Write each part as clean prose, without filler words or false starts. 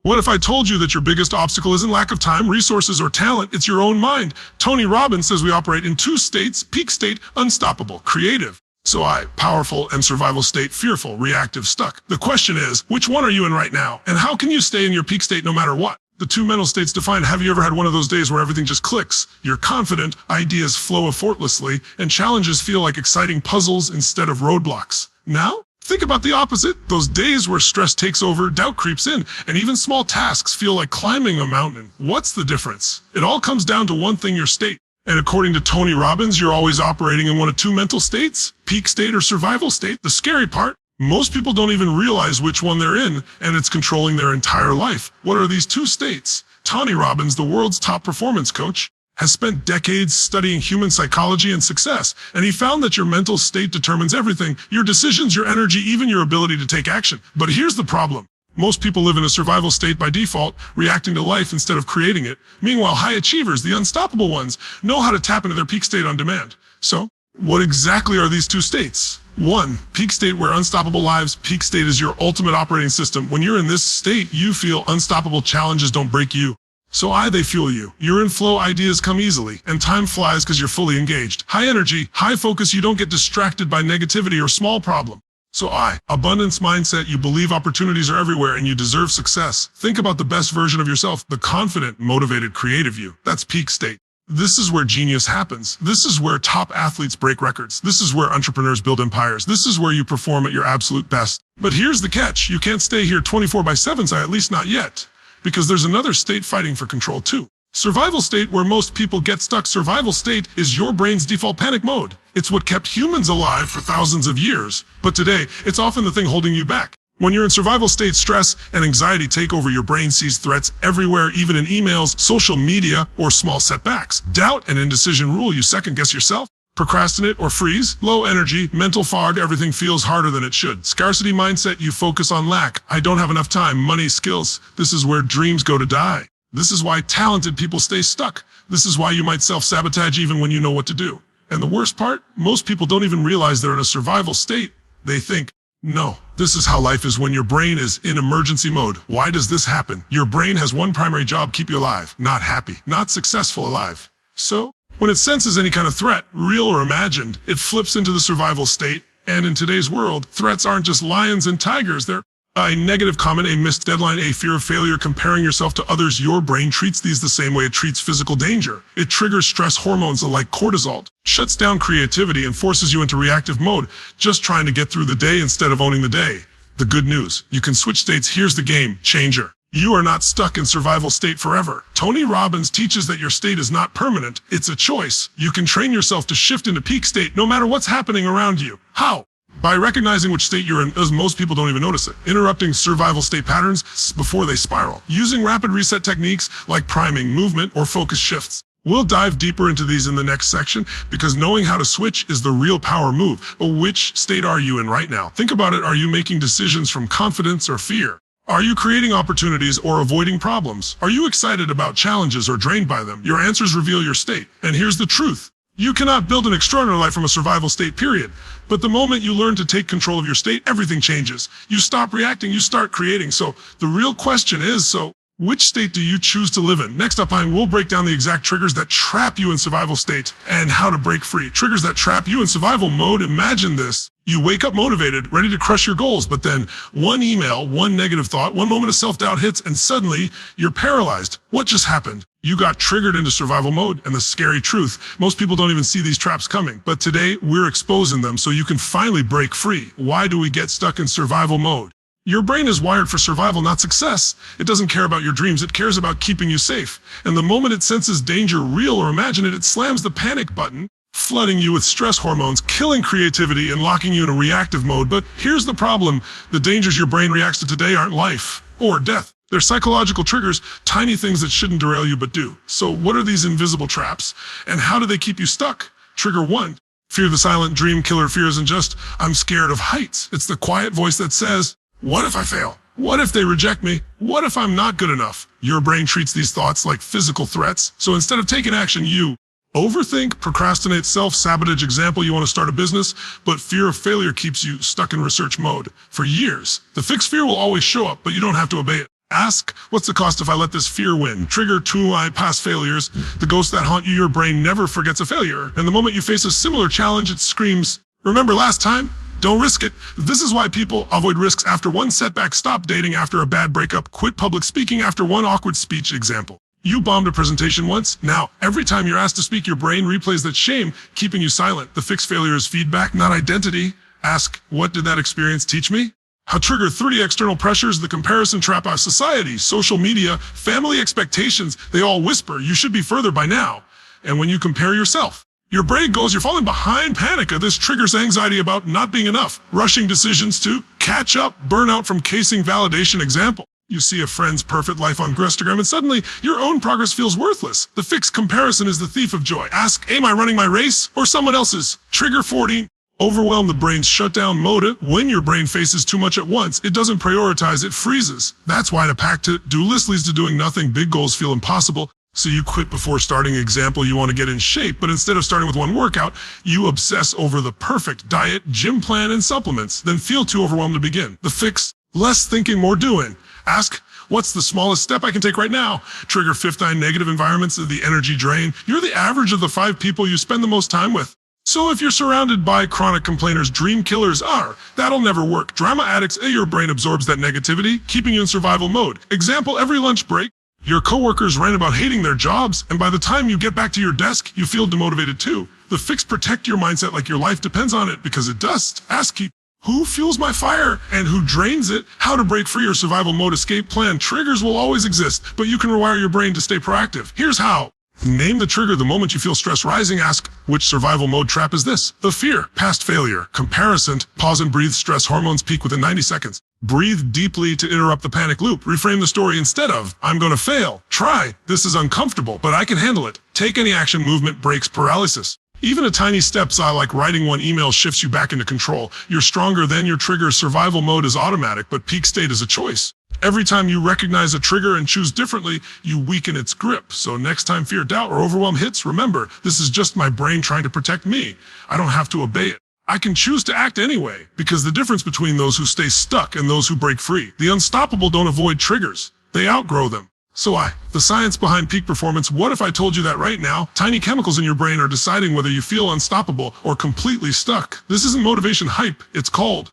What if I told you that your biggest obstacle isn't lack of time, resources, or talent, it's your own mind? Tony Robbins says we operate in two states: peak state, unstoppable, creative. So powerful, and survival state, fearful, reactive, stuck. The question is, which one are you in right now? And how can you stay in your peak state no matter what? The two mental states define, have you ever had one of those days where everything just clicks? You're confident, ideas flow effortlessly, and challenges feel like exciting puzzles instead of roadblocks. Now, think about the opposite. Those days where stress takes over, doubt creeps in, and even small tasks feel like climbing a mountain. What's the difference? It all comes down to one thing: your state. And according to Tony Robbins, you're always operating in one of two mental states: peak state or survival state. The scary part, most people don't even realize which one they're in, and it's controlling their entire life. What are these two states? Tony Robbins, the world's top performance coach, has spent decades studying human psychology and success, and he found that your mental state determines everything: your decisions, your energy, even your ability to take action. But here's the problem. Most people live in a survival state by default, reacting to life instead of creating it. Meanwhile, high achievers, the unstoppable ones, know how to tap into their peak state on demand. So, what exactly are these two states? 1. Peak state, where unstoppable lives. Peak state is your ultimate operating system. When you're in this state, you feel unstoppable. Challenges don't break you. So they fuel you. You're in flow, ideas come easily, and time flies because you're fully engaged. High energy, high focus, you don't get distracted by negativity or small problem. So abundance mindset, you believe opportunities are everywhere and you deserve success. Think about the best version of yourself, the confident, motivated, creative you. That's peak state. This is where genius happens. This is where top athletes break records. This is where entrepreneurs build empires. This is where you perform at your absolute best. But here's the catch. You can't stay here 24/7, at least not yet. Because there's another state fighting for control too. Survival state, where most people get stuck. Survival state is your brain's default panic mode. It's what kept humans alive for thousands of years. But today, it's often the thing holding you back. When you're in survival state, stress and anxiety take over. Your brain sees threats everywhere, even in emails, social media, or small setbacks. Doubt and indecision rule. You second guess yourself, procrastinate, or freeze. Low energy, mental fog, everything feels harder than it should. Scarcity mindset, you focus on lack. I don't have enough time, money, skills. This is where dreams go to die. This is why talented people stay stuck. This is why you might self-sabotage even when you know what to do. And the worst part, most people don't even realize they're in a survival state. They think, no, this is how life is when your brain is in emergency mode. Why does this happen? Your brain has one primary job: keep you alive, not happy, not successful, alive. So, when it senses any kind of threat, real or imagined, it flips into the survival state. And in today's world, threats aren't just lions and tigers. They're a negative comment, a missed deadline, a fear of failure, comparing yourself to others. Your brain treats these the same way it treats physical danger. It triggers stress hormones like cortisol, shuts down creativity, and forces you into reactive mode, just trying to get through the day instead of owning the day. The good news, you can switch states. Here's the game changer. You are not stuck in survival state forever. Tony Robbins teaches that your state is not permanent. It's a choice. You can train yourself to shift into peak state no matter what's happening around you. How? By recognizing which state you're in, as most people don't even notice it. Interrupting survival state patterns before they spiral. Using rapid reset techniques like priming, movement, or focus shifts. We'll dive deeper into these in the next section, because knowing how to switch is the real power move. But which state are you in right now? Think about it. Are you making decisions from confidence or fear? Are you creating opportunities or avoiding problems? Are you excited about challenges or drained by them? Your answers reveal your state. And here's the truth. You cannot build an extraordinary life from a survival state, period. But the moment you learn to take control of your state, everything changes. You stop reacting, you start creating. So the real question is, which state do you choose to live in? Next up, we'll break down the exact triggers that trap you in survival state and how to break free. Triggers that trap you in survival mode. Imagine this. You wake up motivated, ready to crush your goals, but then one email, one negative thought, one moment of self-doubt hits, and suddenly you're paralyzed. What just happened? You got triggered into survival mode. And the scary truth, most people don't even see these traps coming. But today, we're exposing them so you can finally break free. Why do we get stuck in survival mode? Your brain is wired for survival, not success. It doesn't care about your dreams. It cares about keeping you safe. And the moment it senses danger, real or imagined, it slams the panic button, flooding you with stress hormones, killing creativity, and locking you in a reactive mode. But here's the problem. The dangers your brain reacts to today aren't life or death. They're psychological triggers, tiny things that shouldn't derail you but do. So what are these invisible traps, and how do they keep you stuck? Trigger 1. Fear, the silent dream killer. Fear isn't just, I'm scared of heights. It's the quiet voice that says, what if I fail? What if they reject me? What if I'm not good enough? Your brain treats these thoughts like physical threats. So instead of taking action, you overthink, procrastinate, self-sabotage. Example, you want to start a business, but fear of failure keeps you stuck in research mode for years. The fixed fear will always show up, but you don't have to obey it. Ask, what's the cost if I let this fear win? Trigger 2 past failures. The ghosts that haunt you, your brain never forgets a failure. And the moment you face a similar challenge, it screams, remember last time? Don't risk it. This is why people avoid risks after one setback, stop dating after a bad breakup, quit public speaking after one awkward speech example. You bombed a presentation once. Now, every time you're asked to speak, your brain replays that shame, keeping you silent. The fixed failure is feedback, not identity. Ask, what did that experience teach me? How trigger 30 external pressures, the comparison trap of society, social media, family expectations, they all whisper, you should be further by now. And when you compare yourself, your brain goes, you're falling behind, panic. This triggers anxiety about not being enough, rushing decisions to catch up, burnout from chasing validation. Example, you see a friend's perfect life on Instagram and suddenly your own progress feels worthless. The fixed comparison is the thief of joy. Ask, am I running my race or someone else's? Trigger 14. Overwhelm, the brain's shutdown mode. When your brain faces too much at once, it doesn't prioritize, it freezes. That's why the packed to-do list leads to doing nothing. Big goals feel impossible, so you quit before starting. Example, you want to get in shape, but instead of starting with one workout, you obsess over the perfect diet, gym plan, and supplements, then feel too overwhelmed to begin. The fix, less thinking, more doing. Ask, what's the smallest step I can take right now? Trigger 15, negative environments of the energy drain. You're the average of the 5 people you spend the most time with. So if you're surrounded by chronic complainers, dream killers are, that'll never work. Drama addicts, your brain absorbs that negativity, keeping you in survival mode. Example, every lunch break, your coworkers rant about hating their jobs, and by the time you get back to your desk, you feel demotivated too. The fix, protect your mindset like your life depends on it, because it does. Ask, who fuels my fire and who drains it? How to break free. Your survival mode escape plan. Triggers will always exist, but you can rewire your brain to stay proactive. Here's how. Name the trigger the moment you feel stress rising. Ask, which survival mode trap is this? The fear, past failure, comparison, pause and breathe, stress hormones peak within 90 seconds. Breathe deeply to interrupt the panic loop. Reframe the story instead of, I'm going to fail. Try, this is uncomfortable, but I can handle it. Take any action. Movement breaks paralysis. Even a tiny step, like writing one email, shifts you back into control. You're stronger than your trigger. Survival mode is automatic, but peak state is a choice. Every time you recognize a trigger and choose differently, you weaken its grip. So next time fear, doubt, or overwhelm hits, remember, this is just my brain trying to protect me. I don't have to obey it. I can choose to act anyway, because the difference between those who stay stuck and those who break free, the unstoppable don't avoid triggers. They outgrow them. So the science behind peak performance. What if I told you that right now, tiny chemicals in your brain are deciding whether you feel unstoppable or completely stuck? This isn't motivation hype, it's called.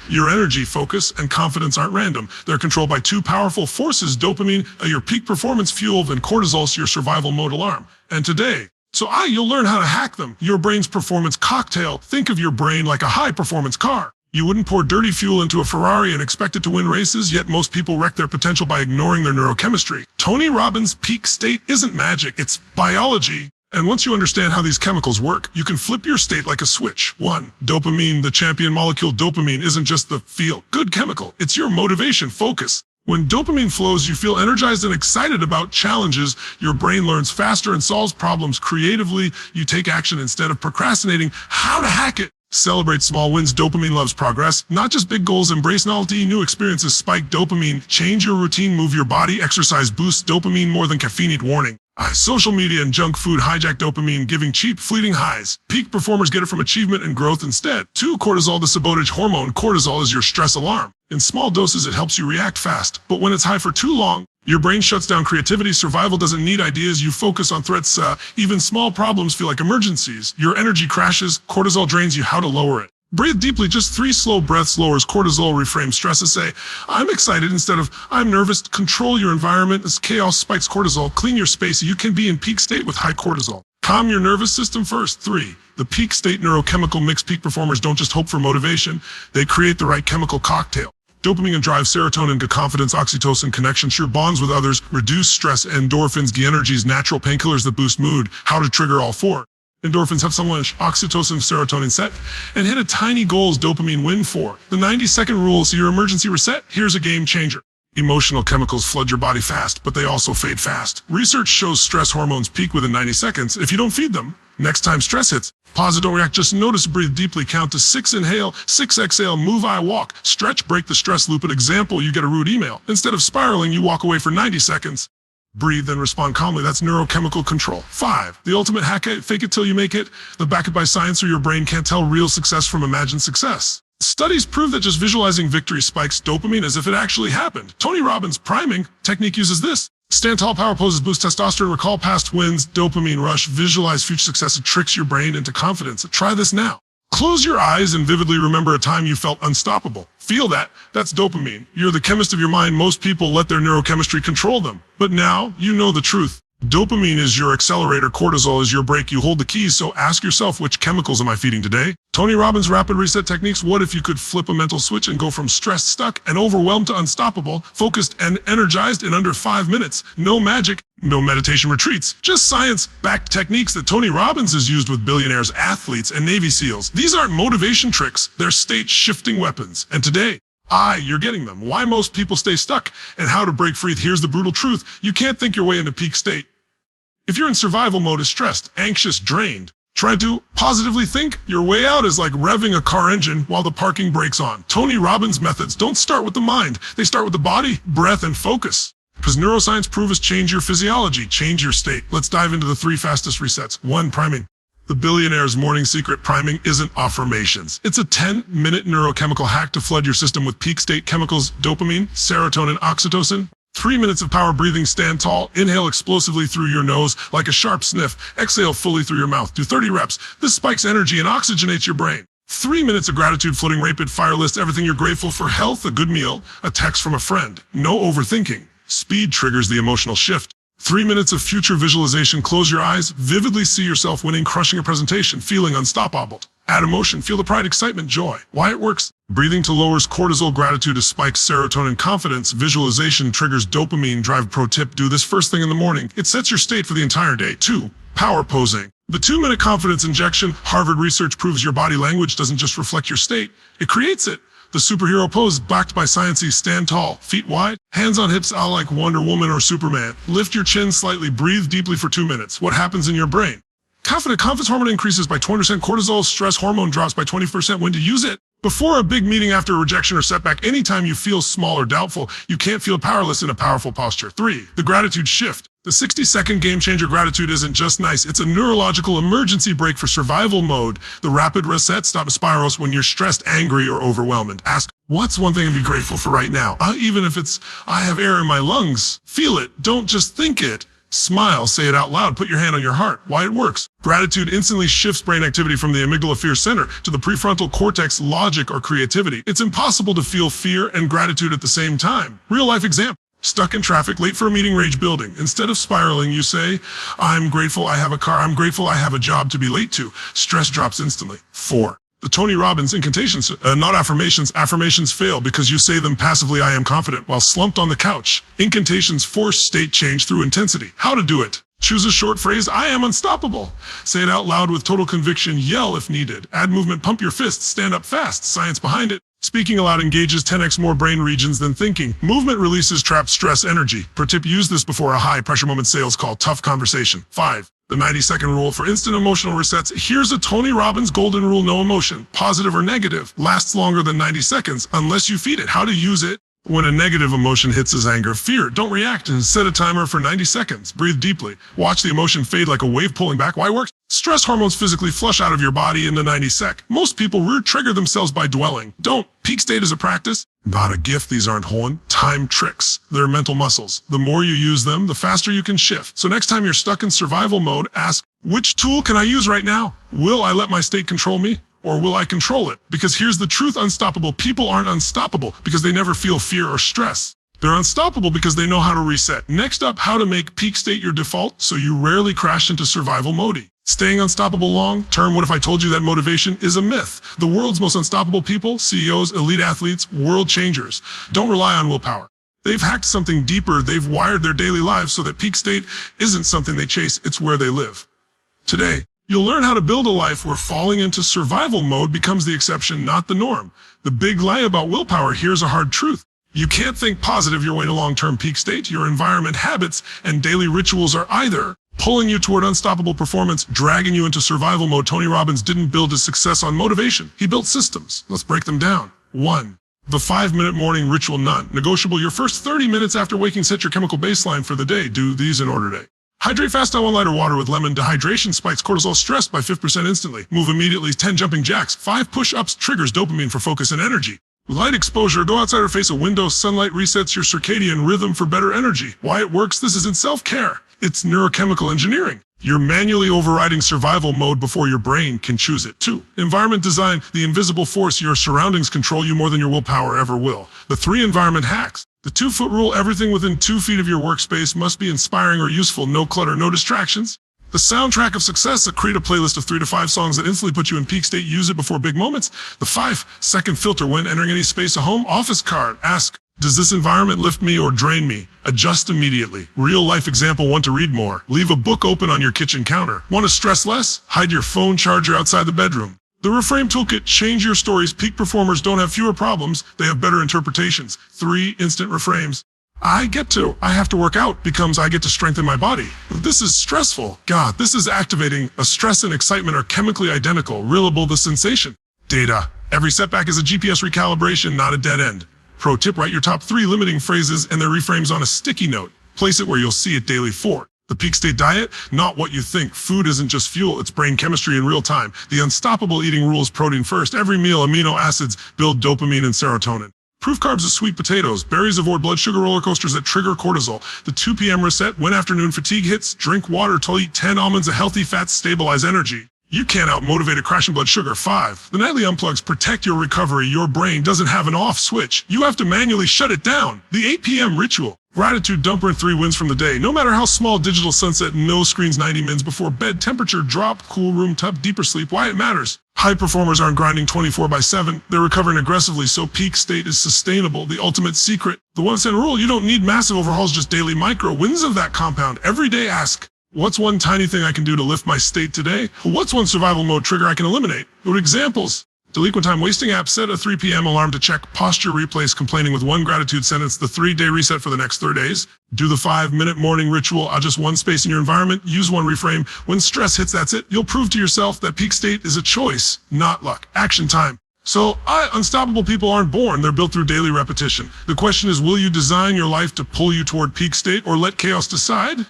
Your energy, focus, and confidence aren't random. They're controlled by 2 powerful forces, dopamine, your peak performance fuel, and cortisol, your survival mode alarm. And today, you'll learn how to hack them. Your brain's performance cocktail. Think of your brain like a high-performance car. You wouldn't pour dirty fuel into a Ferrari and expect it to win races, yet most people wreck their potential by ignoring their neurochemistry. Tony Robbins' peak state isn't magic, it's biology. And once you understand how these chemicals work, you can flip your state like a switch. 1. Dopamine, the champion molecule. Dopamine isn't just the feel-good chemical, it's your motivation, focus. When dopamine flows, you feel energized and excited about challenges. Your brain learns faster and solves problems creatively. You take action instead of procrastinating. How to hack it? Celebrate small wins. Dopamine loves progress, not just big goals. Embrace novelty, new experiences. Spike dopamine. Change your routine, move your body. Exercise boosts dopamine more than caffeine. Warning. Social media and junk food hijack dopamine, giving cheap, fleeting highs. Peak performers get it from achievement and growth instead. 2. Cortisol, the sabotage hormone. Cortisol is your stress alarm. In small doses, it helps you react fast. But when it's high for too long, your brain shuts down creativity. Survival doesn't need ideas. You focus on threats. Even small problems feel like emergencies. Your energy crashes. Cortisol drains you. How to lower it? Breathe deeply. Just 3 slow breaths lowers cortisol. Reframe stresses. Say, I'm excited instead of I'm nervous. Control your environment. As chaos spikes cortisol. Clean your space. You can be in peak state with high cortisol. Calm your nervous system first. 3. The peak state neurochemical mix. Peak performers don't just hope for motivation. They create the right chemical cocktail. Dopamine drives serotonin, confidence, oxytocin, connection, sure bonds with others, reduce stress, endorphins, energies, natural painkillers that boost mood. How to trigger all 4. Endorphins have someone oxytocin, serotonin set, and hit a tiny goals. Dopamine win 4. The 90-second rule, so your emergency reset. Here's a game changer. Emotional chemicals flood your body fast, but they also fade fast. Research shows stress hormones peak within 90 seconds if you don't feed them. Next time stress hits, pause it, don't react, just notice, breathe deeply, count to 6, inhale, 6 exhale, move, walk, stretch, break the stress loop. An example, you get a rude email. Instead of spiraling, you walk away for 90 seconds. Breathe and respond calmly. That's neurochemical control. 5. The ultimate hack it, fake it till you make it. The back it by science, or your brain can't tell real success from imagined success. Studies prove that just visualizing victory spikes dopamine as if it actually happened. Tony Robbins' priming technique uses this. Stand tall power poses boost testosterone, recall past wins, dopamine rush, visualize future success. It tricks your brain into confidence. Try this now. Close your eyes and vividly remember a time you felt unstoppable. Feel that. That's dopamine. You're the chemist of your mind. Most people let their neurochemistry control them. But now you know the truth. Dopamine is your accelerator, cortisol is your brake. You hold the keys, so ask yourself, which chemicals am I feeding today? Tony Robbins' rapid reset techniques. What if you could flip a mental switch and go from stressed, stuck, and overwhelmed to unstoppable, focused, and energized in under 5 minutes? No magic, no meditation retreats, just science-backed techniques that Tony Robbins has used with billionaires, athletes, and Navy SEALs. These aren't motivation tricks, they're state-shifting weapons. And today, you're getting them. Why most people stay stuck and how to break free. Here's the brutal truth. You can't think your way into peak state. If you're in survival mode, is stressed, anxious, drained, try to positively think your way out is like revving a car engine while the parking brake's on. Tony Robbins' methods don't start with the mind. They start with the body, breath, and focus. Because neuroscience proves change your physiology, change your state. Let's dive into the 3 fastest resets. 1. Priming. The billionaire's morning secret. Priming isn't affirmations. It's a 10-minute neurochemical hack to flood your system with peak state chemicals, dopamine, serotonin, oxytocin. 3 minutes of power breathing. Stand tall. Inhale explosively through your nose like a sharp sniff. Exhale fully through your mouth. Do 30 reps. This spikes energy and oxygenates your brain. 3 minutes of gratitude floating rapid fire list. Everything you're grateful for. Health, a good meal, a text from a friend. No overthinking. Speed triggers the emotional shift. 3 minutes of future visualization. Close your eyes. Vividly see yourself winning, crushing a presentation, feeling unstoppable. Add emotion. Feel the pride, excitement, joy. Why it works. Breathing to lowers cortisol. Gratitude to spikes serotonin. Confidence. Visualization triggers dopamine drive. Pro tip. Do this first thing in the morning. It sets your state for the entire day. 2. Power posing. The 2-minute confidence injection. Harvard research proves your body language doesn't just reflect your state. It creates it. The superhero pose, backed by science. Stand tall, feet wide, hands on hips, like Wonder Woman or Superman. Lift your chin slightly, breathe deeply for 2 minutes. What happens in your brain? Confidence hormone increases by 20%, cortisol, stress hormone drops by 20%. When to use it? Before a big meeting, after a rejection or setback. Anytime you feel small or doubtful, you can't feel powerless in a powerful posture. 3. The gratitude shift. The 60-second game-changer. Gratitude isn't just nice. It's a neurological emergency brake for survival mode. The rapid reset. Stop spirals when you're stressed, angry, or overwhelmed. Ask, what's one thing to be grateful for right now? Even if it's, I have air in my lungs. Feel it. Don't just think it. Smile, say it out loud, put your hand on your heart. Why it works. Gratitude instantly shifts brain activity from the amygdala fear center to the prefrontal cortex logic or creativity. It's impossible to feel fear and gratitude at the same time. Real life example. Stuck in traffic, late for a meeting, rage building. Instead of spiraling, you say, I'm grateful I have a car. I'm grateful I have a job to be late to. Stress drops instantly. 4. The Tony Robbins incantations, not affirmations. Affirmations fail because you say them passively. I am confident while slumped on the couch. Incantations force state change through intensity. How to do it? Choose a short phrase. I am unstoppable. Say it out loud with total conviction. Yell if needed. Add movement. Pump your fists. Stand up fast. Science behind it. Speaking aloud engages 10x more brain regions than thinking. Movement releases trapped stress energy. Pro tip, use this before a high-pressure moment. Sales call. Tough conversation. 5. The 90-second rule for instant emotional resets. Here's a Tony Robbins golden rule. No emotion, positive or negative, lasts longer than 90 seconds unless you feed it. How to use it? When a negative emotion hits as anger, fear, don't react and set a timer for 90 seconds. Breathe deeply. Watch the emotion fade like a wave pulling back. Why it works? Stress hormones physically flush out of your body in the 90 sec. Most people trigger themselves by dwelling. Don't. Peak state is a practice, not a gift. These aren't time tricks. They're mental muscles. The more you use them, the faster you can shift. So next time you're stuck in survival mode, ask, which tool can I use right now? Will I let my state control me? Or will I control it? Because here's the truth, unstoppable people aren't unstoppable because they never feel fear or stress. They're unstoppable because they know how to reset. Next up, how to make peak state your default so you rarely crash into survival mode. Staying unstoppable long term. What if I told you that motivation is a myth? The world's most unstoppable people, CEOs, elite athletes, world changers, don't rely on willpower. They've hacked something deeper. They've wired their daily lives so that peak state isn't something they chase, it's where they live. Today, you'll learn how to build a life where falling into survival mode becomes the exception, not the norm. The big lie about willpower. Here's a hard truth. You can't think positive your way to long-term peak state. Your environment, habits, and daily rituals are either pulling you toward unstoppable performance, dragging you into survival mode. Tony Robbins didn't build his success on motivation. He built systems. Let's break them down. 1. The 5-minute morning ritual. Non-negotiable. Your first 30 minutes after waking, set your chemical baseline for the day. Do these in order today. Hydrate fast on 1 liter water with lemon. Dehydration spikes cortisol stress by 5% instantly. Move immediately. 10 jumping jacks. 5 push-ups triggers dopamine for focus and energy. Light exposure. Go outside or face a window. Sunlight resets your circadian rhythm for better energy. Why it works? This isn't self-care. It's neurochemical engineering. You're manually overriding survival mode before your brain can choose it. 2. Environment design. The invisible force. Your surroundings control you more than your willpower ever will. The 3 environment hacks. The 2-foot rule. Everything within 2 feet of your workspace must be inspiring or useful. No clutter, no distractions. The soundtrack of success. Create a playlist of 3 to 5 songs that instantly put you in peak state. Use it before big moments. The 5-second filter. When entering any space, a home, office, card. Ask, does this environment lift me or drain me? Adjust immediately. Real life example. Want to read more? Leave a book open on your kitchen counter. Want to stress less? Hide your phone charger outside the bedroom. The Reframe Toolkit. Change your stories. Peak performers don't have fewer problems. They have better interpretations. 3 instant reframes. I have to work out becomes I get to strengthen my body. This is stressful. God, this is activating. A stress and excitement are chemically identical. Reelable the sensation. Data. Every setback is a GPS recalibration, not a dead end. Pro tip, write your top 3 limiting phrases and their reframes on a sticky note. Place it where you'll see it daily. 4. The peak state diet, not what you think. Food isn't just fuel, it's brain chemistry in real time. The unstoppable eating rules. Protein first. Every meal, amino acids build dopamine and serotonin. Proof carbs is sweet potatoes. Berries avoid blood sugar roller coasters that trigger cortisol. The 2 p.m. reset. When afternoon fatigue hits, drink water till eat 10 almonds. A healthy fats stabilize energy. You can't out-motivate a crashing blood sugar. 5. The nightly unplugs protect your recovery. Your brain doesn't have an off switch. You have to manually shut it down. The 8 p.m. ritual. Gratitude dumper. 3 wins from the day. No matter how small. Digital sunset. No screens 90 minutes before bed. Temperature drop. Cool room tub. Deeper sleep. Why it matters. High performers aren't grinding 24/7. They're recovering aggressively, so peak state is sustainable. The ultimate secret. The 1-cent rule. You don't need massive overhauls, just daily micro wins of that compound. Every day ask, what's one tiny thing I can do to lift my state today? What's one survival mode trigger I can eliminate? What examples? Delete one time wasting app. Set a 3 p.m. alarm to check. Posture. Replace complaining with 1 gratitude sentence. The 3-day reset for the next 3 days. Do the 5-minute morning ritual. Adjust 1 space in your environment. Use 1 reframe. When stress hits, that's it. You'll prove to yourself that peak state is a choice, not luck. Action time. So, unstoppable people aren't born. They're built through daily repetition. The question is, will you design your life to pull you toward peak state or let chaos decide?